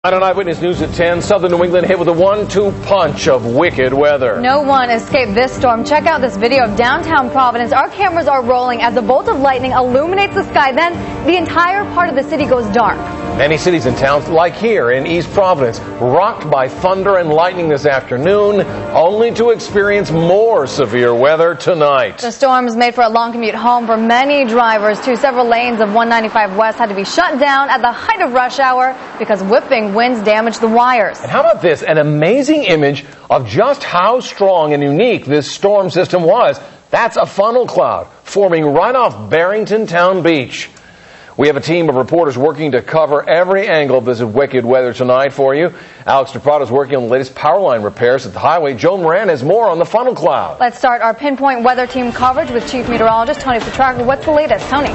On Eyewitness News at 10, southern New England hit with a 1-2 punch of wicked weather. No one escaped this storm. Check out this video of downtown Providence. Our cameras are rolling as a bolt of lightning illuminates the sky. Then the entire part of the city goes dark. Many cities and towns, like here in East Providence, rocked by thunder and lightning this afternoon, only to experience more severe weather tonight. The storms made for a long commute home for many drivers, too. Several lanes of 195 West had to be shut down at the height of rush hour because whipping winds damaged the wires. And how about this? An amazing image of just how strong and unique this storm system was. That's a funnel cloud forming right off Barrington Town Beach. We have a team of reporters working to cover every angle of this wicked weather tonight for you. Alex DePrado is working on the latest power line repairs at the highway. Joan Moran has more on the funnel cloud. Let's start our pinpoint weather team coverage with Chief Meteorologist Tony Petrarca. What's the latest, Tony?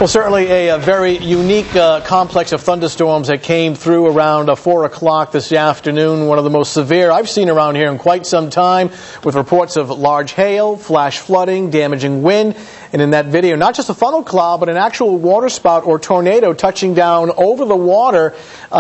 Well, certainly a very unique complex of thunderstorms that came through around 4 o'clock this afternoon. One of the most severe I've seen around here in quite some time, with reports of large hail, flash flooding, damaging wind. And in that video, not just a funnel cloud, but an actual waterspout or tornado touching down over the water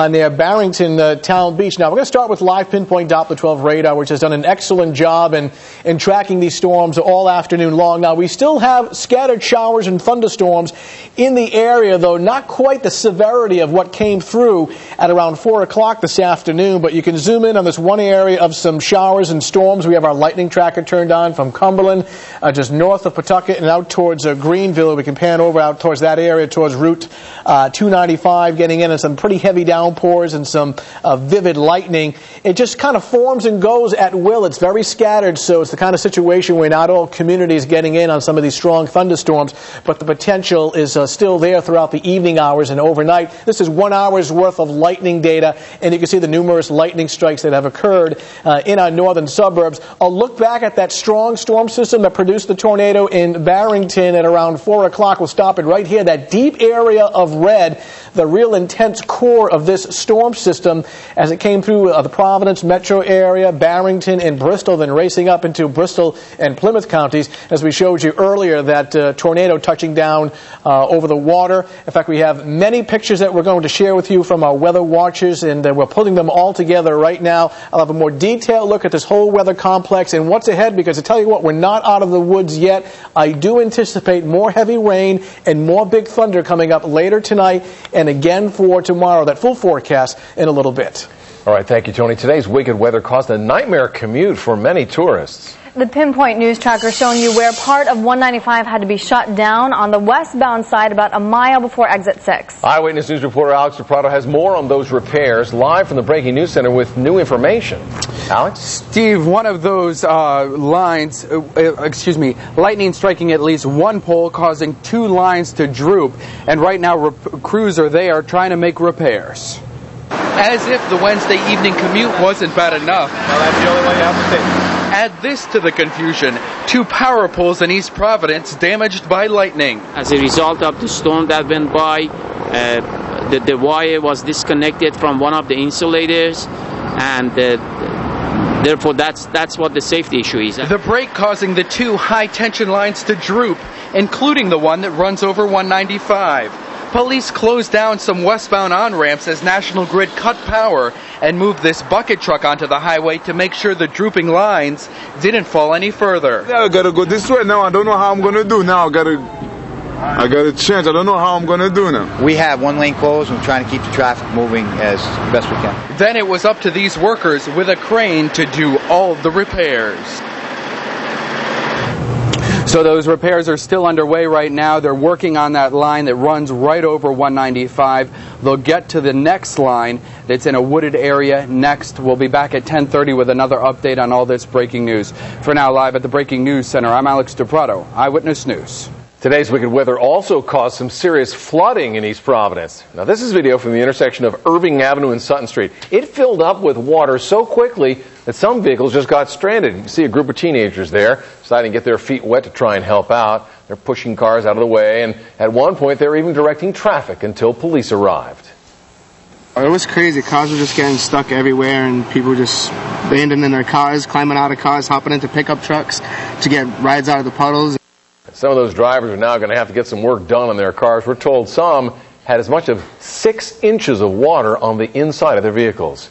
near Barrington Town Beach. Now, we're going to start with live pinpoint Doppler 12 radar, which has done an excellent job in tracking these storms all afternoon long. Now, we still have scattered showers and thunderstorms in the area, though not quite the severity of what came through at around 4 o'clock this afternoon. But you can zoom in on this one area of some showers and storms. We have our lightning tracker turned on from Cumberland, just north of Pawtucket and out towards Greenville. We can pan over out towards that area, towards Route 295, getting in some pretty heavy downpours and some vivid lightning. It just kind of forms and goes at will. It's very scattered, so it's the kind of situation where not all communities getting in on some of these strong thunderstorms, but the potential is still there throughout the evening hours and overnight. This is 1 hour's worth of lightning data, and you can see the numerous lightning strikes that have occurred in our northern suburbs. I'll look back at that strong storm system that produced the tornado in Barrington at around 4 o'clock. We'll stop it right here. That deep area of red, the real intense core of this storm system as it came through the Providence metro area, Barrington and Bristol, then racing up into Bristol and Plymouth counties. As we showed you earlier, that tornado touching down over the water. In fact, we have many pictures that we're going to share with you from our weather watchers, and we're putting them all together right now. I'll have a more detailed look at this whole weather complex and what's ahead, because I tell you what, we're not out of the woods yet. I do anticipate more heavy rain and more big thunder coming up later tonight and again for tomorrow. That full forecast in a little bit. All right, thank you, Tony. Today's wicked weather caused a nightmare commute for many tourists. The pinpoint news tracker showing you where part of 195 had to be shut down on the westbound side about a mile before exit 6. Eyewitness News reporter Alex DePrado has more on those repairs live from the Breaking News Center with new information. Alex? Steve, one of those lightning striking at least one pole, causing 2 lines to droop. And right now, crews are there trying to make repairs. As if the Wednesday evening commute wasn't bad enough. Well, that's the only way you have to take. Add this to the confusion. 2 power poles in East Providence damaged by lightning. As a result of the storm that went by, the wire was disconnected from one of the insulators, and therefore that's what the safety issue is. The break causing the 2 high-tension lines to droop, including the one that runs over 195. Police closed down some westbound on-ramps as National Grid cut power and moved this bucket truck onto the highway to make sure the drooping lines didn't fall any further. I gotta go this way now. I don't know how I'm gonna do now. I gotta change. I don't know how I'm gonna do now. We have 1 lane closed and we're trying to keep the traffic moving as best we can. Then it was up to these workers with a crane to do all the repairs. So those repairs are still underway right now. They're working on that line that runs right over 195. They'll get to the next line that's in a wooded area next. We'll be back at 10:30 with another update on all this breaking news. For now, live at the Breaking News Center, I'm Alex DePrado, Eyewitness News. Today's wicked weather also caused some serious flooding in East Providence. Now, this is video from the intersection of Irving Avenue and Sutton Street. It filled up with water so quickly that some vehicles just got stranded. You can see a group of teenagers there deciding to get their feet wet to try and help out. They're pushing cars out of the way, and at one point they were even directing traffic until police arrived. It was crazy. Cars were just getting stuck everywhere, and people just abandoned in their cars, climbing out of cars, hopping into pickup trucks to get rides out of the puddles. Some of those drivers are now going to have to get some work done on their cars. We're told some had as much as 6 inches of water on the inside of their vehicles.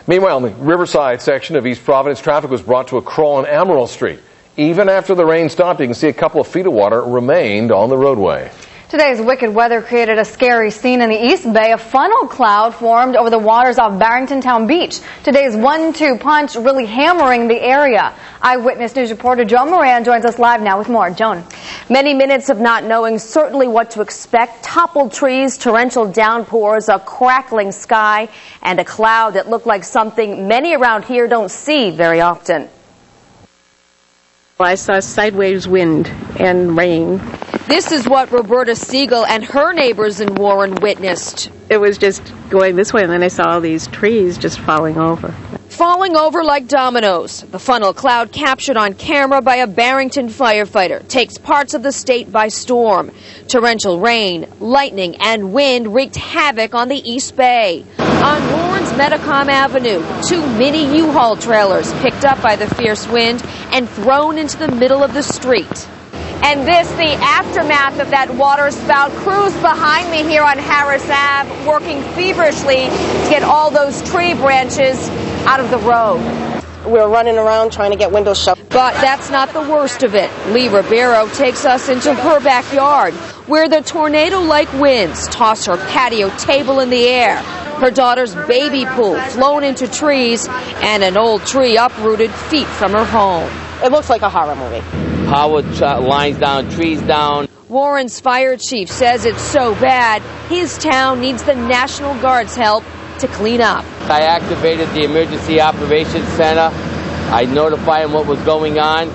Meanwhile, in the Riverside section of East Providence, traffic was brought to a crawl on Emerald Street. Even after the rain stopped, you can see a couple of feet of water remained on the roadway. Today's wicked weather created a scary scene in the East Bay. A funnel cloud formed over the waters off Barrington Town Beach. Today's 1-2 punch really hammering the area. Eyewitness News reporter Joan Moran joins us live now with more. Joan. Many minutes of not knowing certainly what to expect. Toppled trees, torrential downpours, a crackling sky, and a cloud that looked like something many around here don't see very often. I saw sideways wind and rain. This is what Roberta Siegel and her neighbors in Warren witnessed. It was just going this way, and then I saw all these trees just falling over. Falling over like dominoes. The funnel cloud captured on camera by a Barrington firefighter takes parts of the state by storm. Torrential rain, lightning, and wind wreaked havoc on the East Bay. On Warren's Metacom Avenue, 2 mini U-Haul trailers picked up by the fierce wind and thrown into the middle of the street. And this, the aftermath of that water spout. Crews behind me here on Harris Ave working feverishly to get all those tree branches out of the road. We're running around trying to get windows shut. But that's not the worst of it. Lee Ribeiro takes us into her backyard, where the tornado-like winds toss her patio table in the air. Her daughter's baby pool flown into trees, and an old tree uprooted feet from her home. It looks like a horror movie. Power lines down, trees down. Warren's fire chief says it's so bad, his town needs the National Guard's help to clean up. I activated the Emergency Operations Center. I notified them what was going on.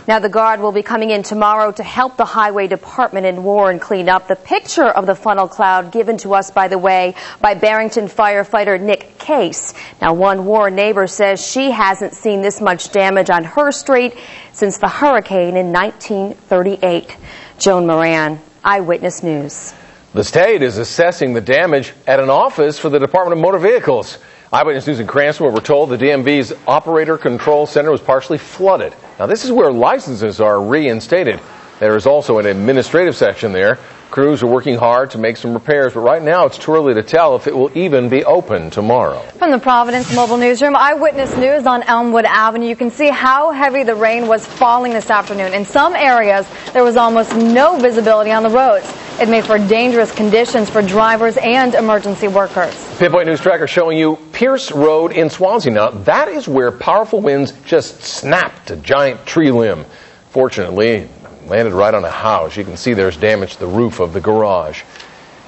Now the Guard will be coming in tomorrow to help the Highway Department in Warren clean up. The picture of the funnel cloud given to us, by the way, by Barrington firefighter Nick Case. Now one Warren neighbor says she hasn't seen this much damage on her street since the hurricane in 1938. Joan Moran, Eyewitness News. The state is assessing the damage at an office for the Department of Motor Vehicles. Eyewitness News in Cranston, where we're told the DMV's Operator Control Center was partially flooded. Now, this is where licenses are reinstated. There is also an administrative section there. Crews are working hard to make some repairs, but right now it's too early to tell if it will even be open tomorrow. From the Providence Mobile Newsroom, Eyewitness News on Elmwood Avenue. You can see how heavy the rain was falling this afternoon. In some areas, there was almost no visibility on the roads. It made for dangerous conditions for drivers and emergency workers. Pinpoint News Tracker showing you Pierce Road in Swansea. Now, that is where powerful winds just snapped a giant tree limb. Fortunately, landed right on a house. You can see there's damage to the roof of the garage.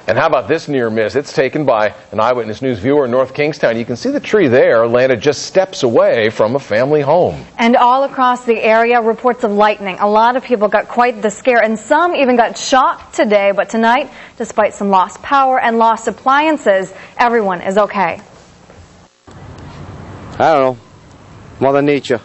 And how about this near miss? It's taken by an Eyewitness News viewer in North Kingstown. You can see the tree there landed just steps away from a family home. And all across the area, reports of lightning. A lot of people got quite the scare, and some even got shocked today. But tonight, despite some lost power and lost appliances, everyone is okay. I don't know. Mother Nature.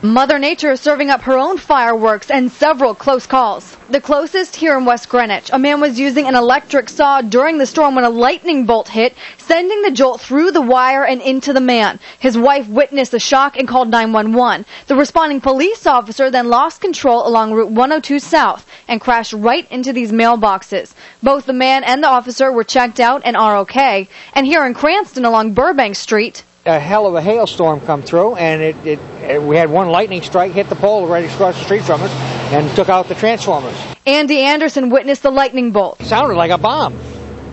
Mother Nature is serving up her own fireworks and several close calls. The closest here in West Greenwich. A man was using an electric saw during the storm when a lightning bolt hit, sending the jolt through the wire and into the man. His wife witnessed the shock and called 911. The responding police officer then lost control along Route 102 South and crashed right into these mailboxes. Both the man and the officer were checked out and are okay. And here in Cranston along Burbank Street, a hell of a hailstorm come through, and we had one lightning strike hit the pole right across the street from us and took out the transformers. Andy Anderson witnessed the lightning bolt. It sounded like a bomb.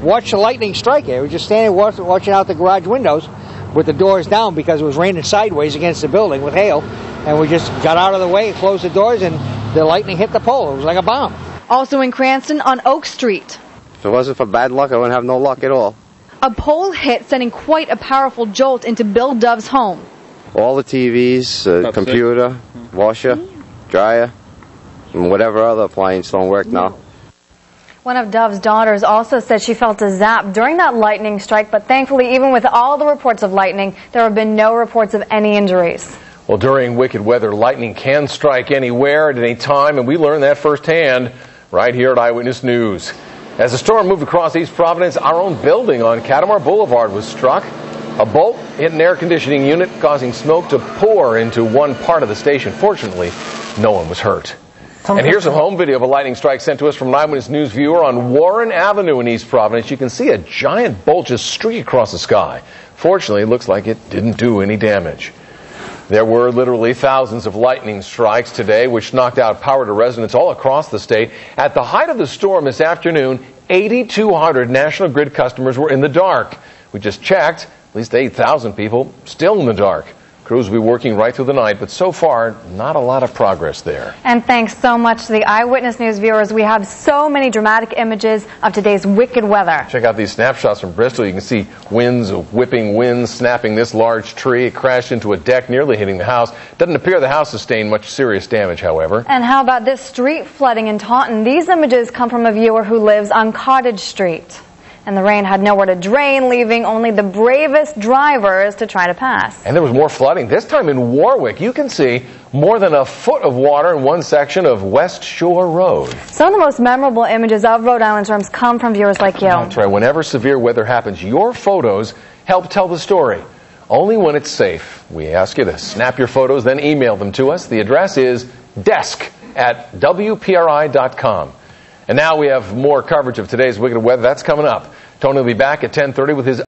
Watched the lightning strike it. We were just standing watching out the garage windows with the doors down because it was raining sideways against the building with hail, and we just got out of the way, closed the doors, and the lightning hit the pole. It was like a bomb. Also in Cranston on Oak Street. If it wasn't for bad luck, I wouldn't have no luck at all. A pole hit, sending quite a powerful jolt into Bill Dove's home. All the TVs, computer, washer, dryer, and whatever other appliance don't work now. One of Dove's daughters also said she felt a zap during that lightning strike, but thankfully, even with all the reports of lightning, there have been no reports of any injuries. Well, during wicked weather, lightning can strike anywhere at any time, and we learned that firsthand right here at Eyewitness News. As the storm moved across East Providence, our own building on Catamar Boulevard was struck. A bolt hit an air conditioning unit, causing smoke to pour into one part of the station. Fortunately, no one was hurt. And here's some home video of a lightning strike sent to us from an Eyewitness News viewer on Warren Avenue in East Providence. You can see a giant bolt just streak across the sky. Fortunately, it looks like it didn't do any damage. There were literally thousands of lightning strikes today, which knocked out power to residents all across the state. At the height of the storm this afternoon, 8,200 National Grid customers were in the dark. We just checked, at least 8,000 people still in the dark. Crews will be working right through the night, but so far, not a lot of progress there. And thanks so much to the Eyewitness News viewers. We have so many dramatic images of today's wicked weather. Check out these snapshots from Bristol. You can see winds, whipping winds, snapping this large tree. It crashed into a deck, nearly hitting the house. Doesn't appear the house sustained much serious damage, however. And how about this street flooding in Taunton? These images come from a viewer who lives on Cottage Street. And the rain had nowhere to drain, leaving only the bravest drivers to try to pass. And there was more flooding, this time in Warwick. You can see more than a foot of water in one section of West Shore Road. Some of the most memorable images of Rhode Island storms come from viewers like you. That's right. Whenever severe weather happens, your photos help tell the story. Only when it's safe. We ask you to snap your photos, then email them to us. The address is desk@wpri.com. And now we have more coverage of today's wicked weather. That's coming up. Tony will be back at 10:30 with his